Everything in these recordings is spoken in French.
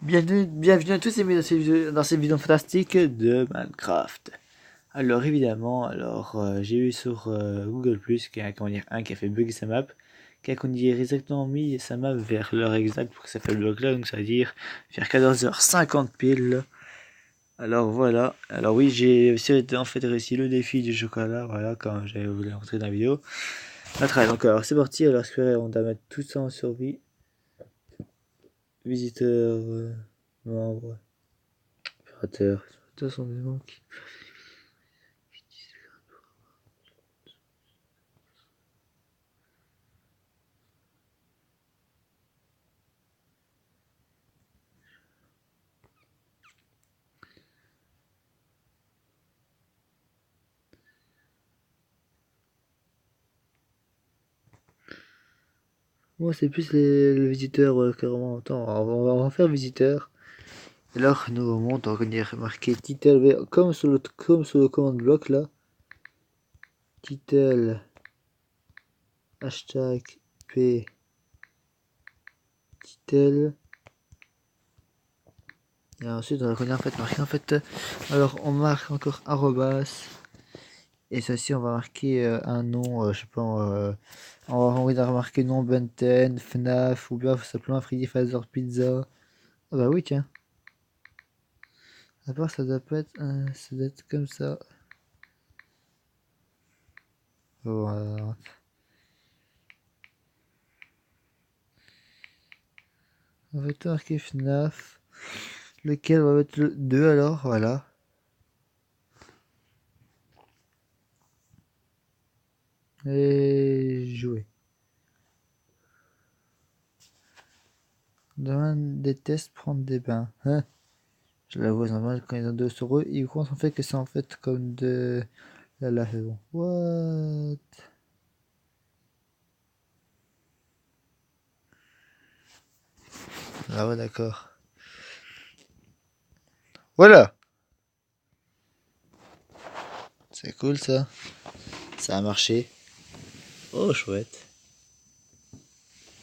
Bienvenue à tous et bienvenue dans cette vidéo fantastique de Minecraft. Alors évidemment, j'ai eu sur Google+, comment dire, un qui a fait bugger sa map, qui a exactement mis sa map vers l'heure exacte pour que ça fait le bloc là, donc ça veut dire vers 14h50 pile. Alors voilà, alors oui, j'ai aussi en fait réussi le défi du chocolat, voilà, quand j'avais voulu rentrer dans la vidéo. Donc alors c'est parti, alors on doit mettre tout ça en survie. Visiteurs, membres, opérateurs, tout sont des noms qui... Moi, c'est plus le visiteur carrément. Attends, on va en faire visiteur. Et là, nouveau monde, donc on y a marqué title, comme sur le command bloc là. Title, hashtag, p, title. Et ensuite, on va en fait marquer en fait. Alors, on marque encore arrobas. Et ceci, on va marquer un nom, je sais pas, on va remarquer nom Benten, FNAF, ou bien simplement Freddy Fazbear Pizza. Ah bah oui, tiens. À part, ça doit pas être, ça doit être comme ça. Voilà. On va tout marquer FNAF. Lequel on va mettre le 2 alors, voilà. Et jouer. Demande des tests, prendre des bains. Hein, je la vois normal quand ils ont deux sur eux. Ils pensent en fait que c'est en fait comme de la lave. Bon. What? Ah ouais, d'accord. Voilà! C'est cool ça. Ça a marché. Oh, chouette.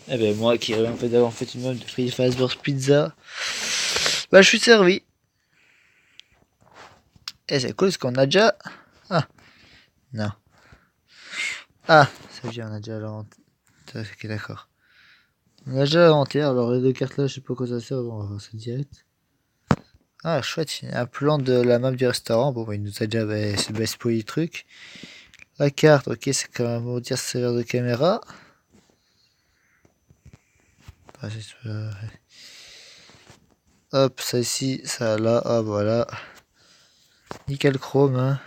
Eh ben, moi qui rêvais en fait d'avoir fait une mode de Freddy Fazbear's Pizza, bah je suis servi. Et c'est cool parce qu'on a déjà. Ah, non. Ah, ça veut dire on a déjà la honte. Ok, d'accord. On a déjà l'inventaire, alors les deux cartes là, je sais pas quoi ça sert, bon, on va voir ça direct. Ah, chouette, il y a un plan de la map du restaurant. Bon, bah, il nous a déjà spoilé le truc. La carte, ok, c'est quand même pour dire serveur de caméra. Ah, hop, ça ici, ça là, hop, voilà. Nickel chrome, hein.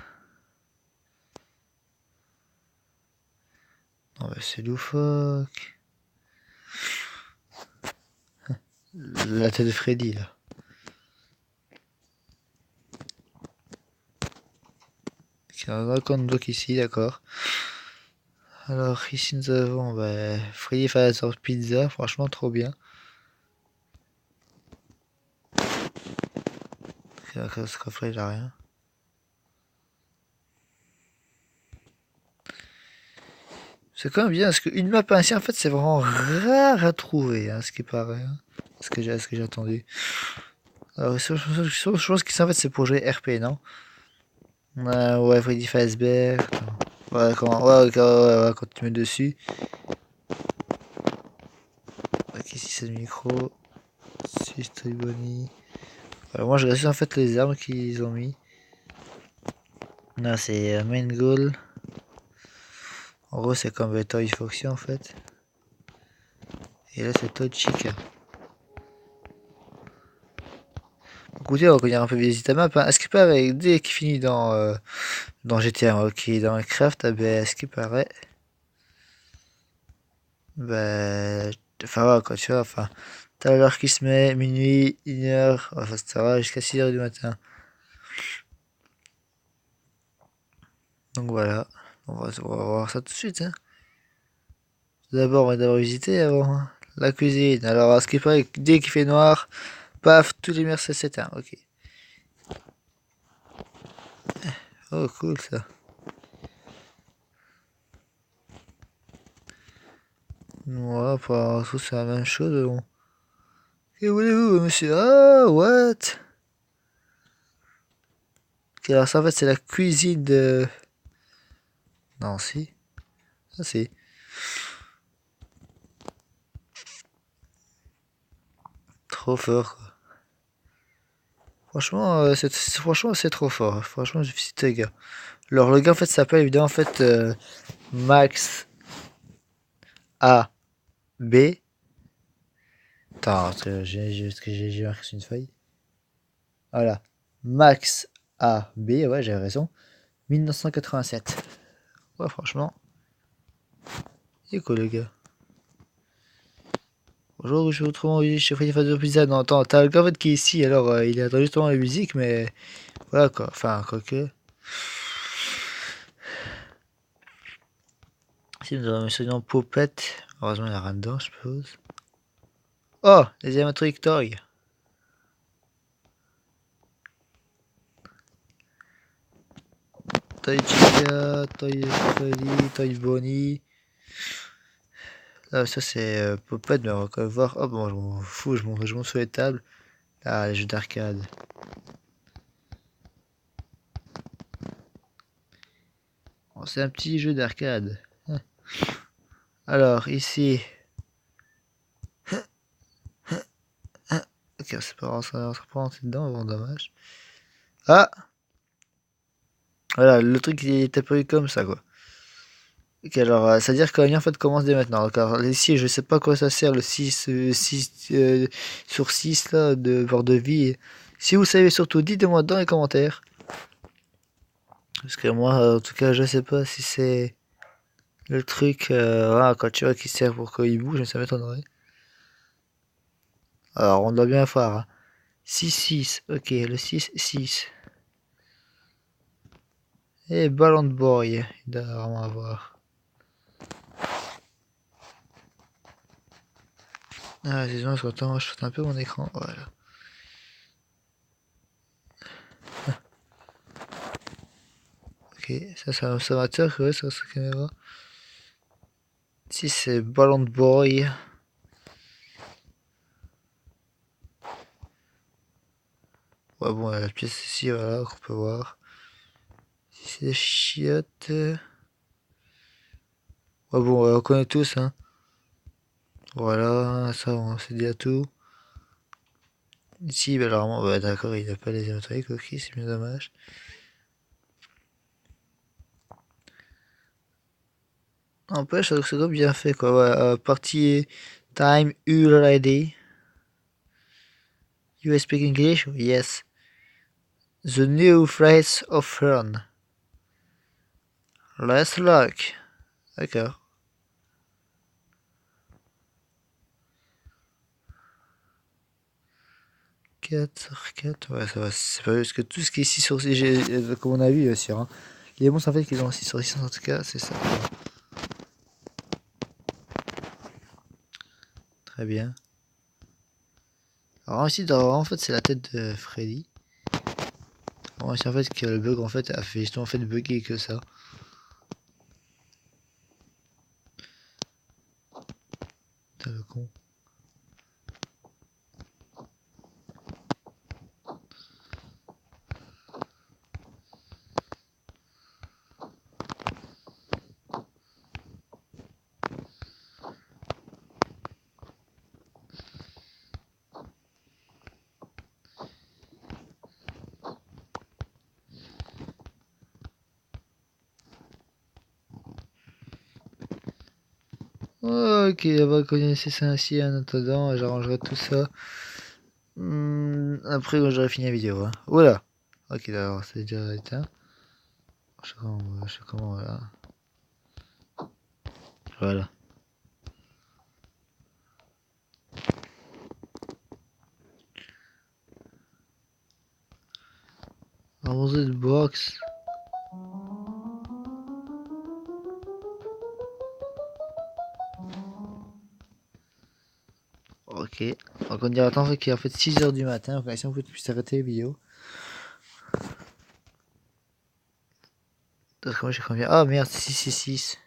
Non, bah, c'est loufoque. La tête de Freddy, là. Ok, on va encore bloc ici, d'accord. Alors, ici, nous avons bah, Freddy Fazbear's Pizza, franchement, trop bien. Ce coffret, il a rien. C'est quand même bien, parce qu'une map ainsi, en fait, c'est vraiment rare à trouver, hein, ce qui paraît. Hein, ce que j'ai entendu. Alors, je pense que en fait, c'est pour jouer RP, non? Ouais, Freddy Fazbear. Ouais, quand tu mets dessus. Ok, ici c'est le micro. Si c'est Bonnie. Alors, moi, je reste en fait les armes qu'ils ont mis. Là, c'est main goal. En gros, c'est comme Toy Foxy en fait. Et là, c'est Toy Chica. Écoutez, on va revenir un peu visiter la map. Hein. Est-ce qu'il paraît, dès qu'il finit dans GTA, ok, dans Minecraft, ah ben, est-ce qu'il paraît, ben, enfin, ouais, quoi, tu vois, enfin, t'as l'heure qui se met, minuit, 1h, enfin, ça va jusqu'à 6h du matin. Donc voilà, on va voir ça tout de suite. Hein. D'abord, on va d'abord visiter avant. Hein. La cuisine. Alors, à ce qui paraît, dès qu'il fait noir, paf, tous les lumières s'éteignent. Ok. Oh, cool ça. Ouais, pas tout c'est la même chose. Bon. Que voulez-vous, monsieur? Ah, what? Ok, alors ça, en fait, c'est la cuisine de... Non, si. Ah, si. Trop fort, quoi. Franchement, c'est trop fort. Franchement, je félicite les gars. Alors, le gars, en fait, s'appelle évidemment, en fait, Max A B. Attends, j'ai marqué sur une feuille. Voilà. Max A B, ouais, j'avais raison. 1987. Ouais, franchement, il est cool, le gars. Bonjour, je suis autrement, oui, je suis Freddy Fazbear Pizza. Non, attends, t'as le gars, en fait, qui est ici, alors, il attend justement la musique, mais... Voilà, quoi. Enfin, quoique... Si nous avons un Popette. Heureusement, il y a rien dedans, je suppose. Oh, les animatronic toy. Toy Chica, Toy Freddy, Toy Bonnie. Ah, ça c'est Popette, mais on va quand même voir. Oh bon, je m'en fous, je monte sur les tables. Ah, les jeux d'arcade. Oh, c'est un petit jeu d'arcade. Alors, ici. Ok, c'est pas grave, on se reprend dedans, bon, dommage. Ah! Voilà, le truc il est apparu comme ça, quoi. Ok, alors, c'est-à-dire que la ligne en fait commence dès maintenant. Donc, alors, ici, je sais pas à quoi ça sert le 6 sur 6 là, de bord de vie. Si vous savez, surtout, dites-moi dans les commentaires. Parce que moi, en tout cas, je sais pas si c'est le truc, voilà, quand tu vois qui sert pour qu'il bouge, ça m'étonnerait. Alors, on doit bien voir, hein. 6-6, ok, le 6-6. Et Ballon Boy, il doit vraiment avoir. Ah, c'est bon, je saute un peu mon écran, voilà. Ok, ça c'est un observateur, ouais, sur sa caméra. Si c'est Ballon Boy. Ouais, bon, la pièce ici, voilà, qu'on peut voir. Si c'est des chiottes. Ouais, bon, on connaît tous, hein. Voilà, ça, on s'est dit à tout. Ici, ben, alors, ouais, d'accord, il n'a pas les électriques, ok, c'est bien dommage. N'empêche, c'est quand même bien fait, quoi. Ouais, partie time, you ready? You speak English? Yes. The new phrase of fun. Let's look. D'accord. 4 sur 4, ouais, ça va, c'est pas parce que tout ce qui est 6 sur 6, comme on a vu, bien sûr, hein. Les monstres en fait qui ont 6 sur 6 en tout cas, c'est ça. Très bien. Alors ici, en fait, c'est la tête de Freddy. Alors ici, en fait, que le bug en fait a fait justement en fait bugger que ça. Putain, le con. Ok, on va connaître ça ainsi en attendant, j'arrangerai tout ça. Après, quand j'aurai fini la vidéo, hein. Oula! Ok, d'accord, c'est déjà éteint. Je sais comment, voilà. Voilà. Arrosé de box. Ok. Donc on dirait attends qu'il est en fait 6 heures du matin. Donc si on peut puisse arrêter les vidéos. Parce que moi j'ai combien? Ah merde, 666.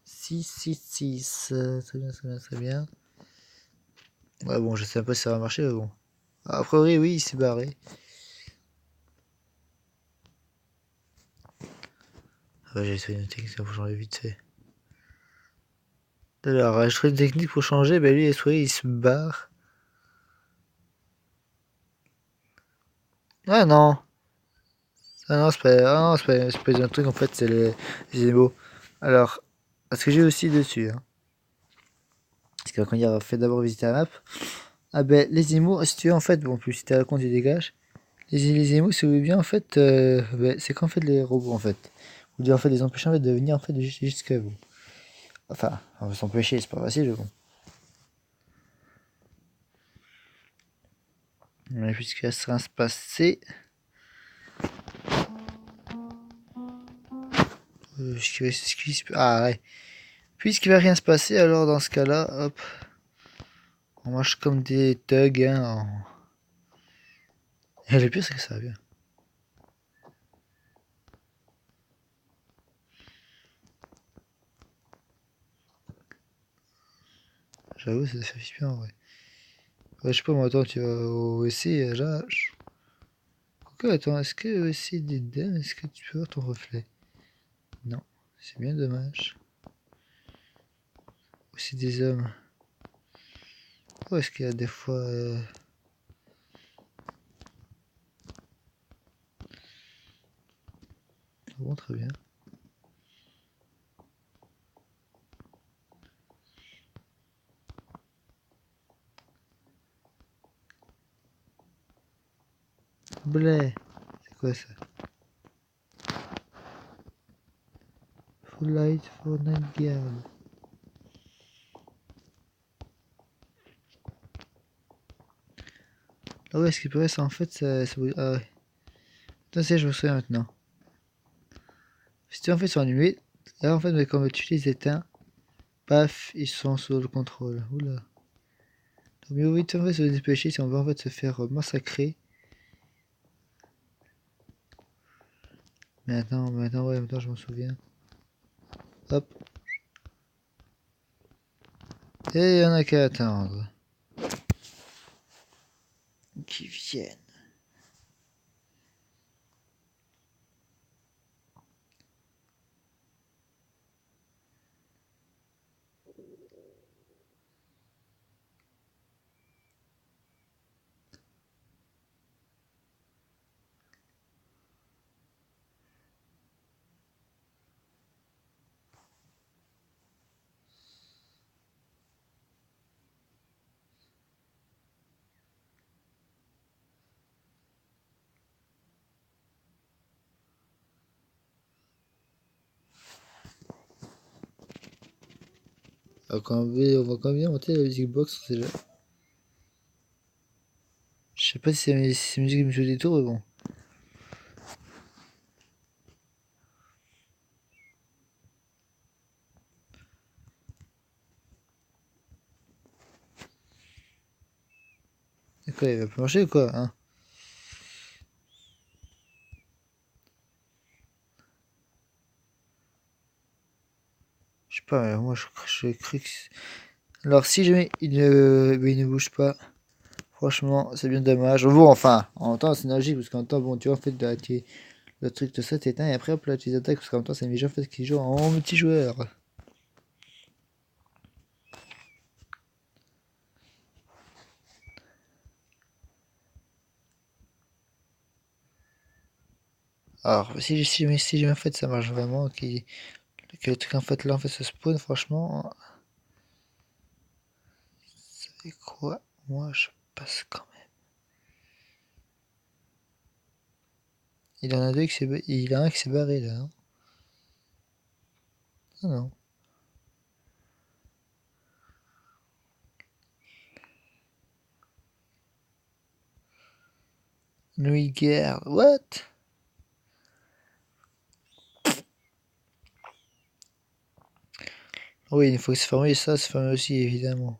666. Très bien, très bien, très bien. Ouais, bon, je sais pas si ça va marcher, mais bon. A priori, oui, il s'est barré. Ah bah, j'ai trouvé une technique pour changer vite fait. Alors, j'ai trouvé une technique pour changer, bah lui, il se barre. Ah non! Ah non, c'est pas, ah non, c'est pas un truc, en fait, c'est les émaux. Alors, ce que j'ai aussi dessus, hein. Parce que quand il a fait d'abord visiter la map, ah ben, les émaux, si tu veux, en fait, bon, plus si t'as le compte, tu dégages. Les émaux, si vous voulez bien, en fait, ben, c'est qu'en fait les robots, en fait. Vous devez en fait les empêcher en fait, de venir en fait jusqu'à vous. Enfin, on va s'empêcher, c'est pas facile, mais bon. Mais puisqu'il va se passer. Ah ouais. Puisqu'il va rien se passer, alors dans ce cas-là, hop. On marche comme des thugs, hein. Et le pire, c'est que ça va bien. J'avoue, ça fait bien, ouais. Ouais, je sais pas, moi, attends, tu vas au WC, là. Quoique, attends, est-ce que au WC des dames, est-ce que tu peux voir ton reflet? Non, c'est bien dommage. Aussi des hommes. Où est-ce qu'il y a des fois. Bon, très bien. Blé, c'est quoi ça? Full light for night guard. Ah ouais, ce qui pourrait, ça en fait, ah ouais. Putain, je me souviens maintenant. Si tu en fait sont allumés, là en fait, mais quand tu les éteins, paf, ils sont sous le contrôle. Oula. Donc mieux vite en fait se dépêcher si on veut en fait se faire massacrer. Ouais, maintenant je m'en souviens. Hop. Et il y en a qu'à attendre. Qui viennent. Alors, on va quand même monter la music box, déjà. Je sais pas si c'est musique qui me joue des tours, mais bon. D'accord, il va pas marcher ou quoi, hein? Je sais pas, mais moi je cru que. Alors, si jamais il ne bouge pas, franchement, c'est bien dommage. Bon, enfin, en même temps, c'est logique, parce qu'en même temps, bon, tu vois, en fait, le truc de ça t'éteint, et après, hop, là, tu les attaques, parce qu'en même temps, c'est un jeu en fait, qui joue en multijoueur. Alors, si jamais, en fait, ça marche vraiment, que le truc, en fait, là, en fait, se spawn, franchement, c'est quoi? Moi, je passe quand même. Il en a deux qui s'est, il a un qui s'est barré, là, hein. Ah non. Nuit guerre, what? Oui, il faut se fermer, ça se ferme aussi, évidemment.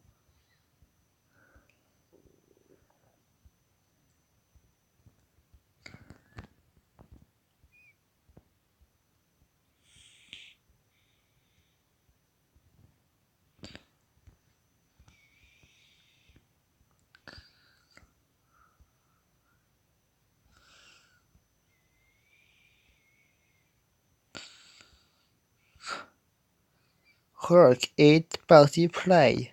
Work, Eat, Party, Play.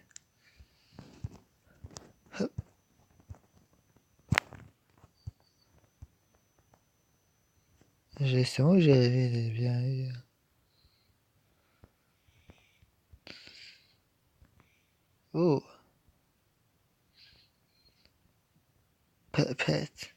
C'est moi que j'avais bien. Oh. Pet.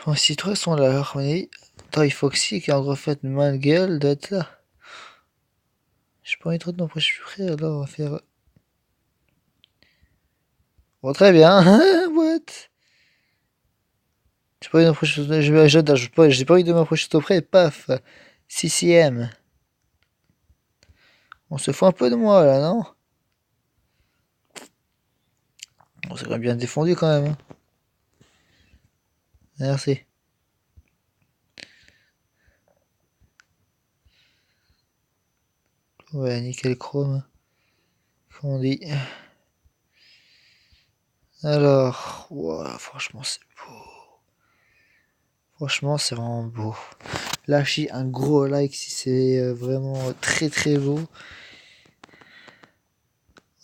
Bon, si trois sont là, harmonie. Toy Foxy qui en refait une main de gueule doit être là. J'ai pas envie trop de m'approcher plus près, alors on va faire. Bon, très bien. What? J'ai pas envie de m'approcher. J'ai pas envie de m'approcher trop près, paf. CCM. On se fout un peu de moi là, non? On s'est bien défendu quand même. Hein. Merci. Ouais, nickel chrome. Comment on dit. Alors, wow, franchement, c'est beau. Franchement, c'est vraiment beau. Lâchez un gros like si c'est vraiment très très beau.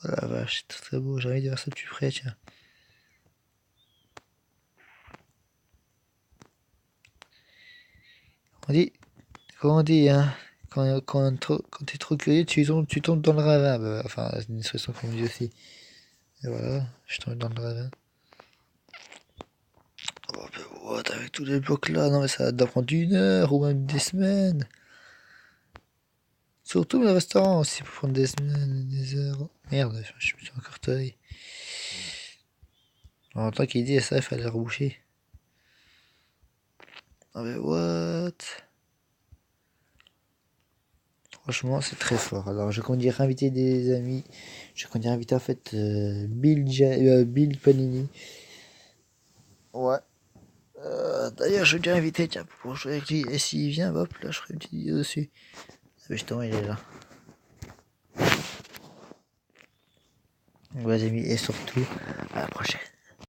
Oh la vache, c'est très très beau. J'ai envie de voir ça de plus près, tiens. On dit, comment on dit, hein, quand t'es trop curieux, tu tombes dans le ravin. Bah, enfin, c'est une expression qu'on dit aussi. Et voilà, je tombe dans le ravin. Oh, bah, what, avec tous les blocs là, non mais ça va prendre 1 heure ou même des semaines. Surtout le restaurant aussi pour prendre des semaines, des heures. Merde, je me suis encore taillé. En tant qu'il dit ça, il fallait reboucher. Ah mais what? Franchement, c'est très fort. Alors, je compte dire inviter des amis. Je compte dire inviter en fait Bill Panini. Ouais. D'ailleurs, je vais dire inviter, tiens, pour jouer avec lui. Et s'il vient, hop, là, je ferai une petite vidéo dessus. Ah, mais justement, il est là. Ouais, les amis, et surtout, à la prochaine.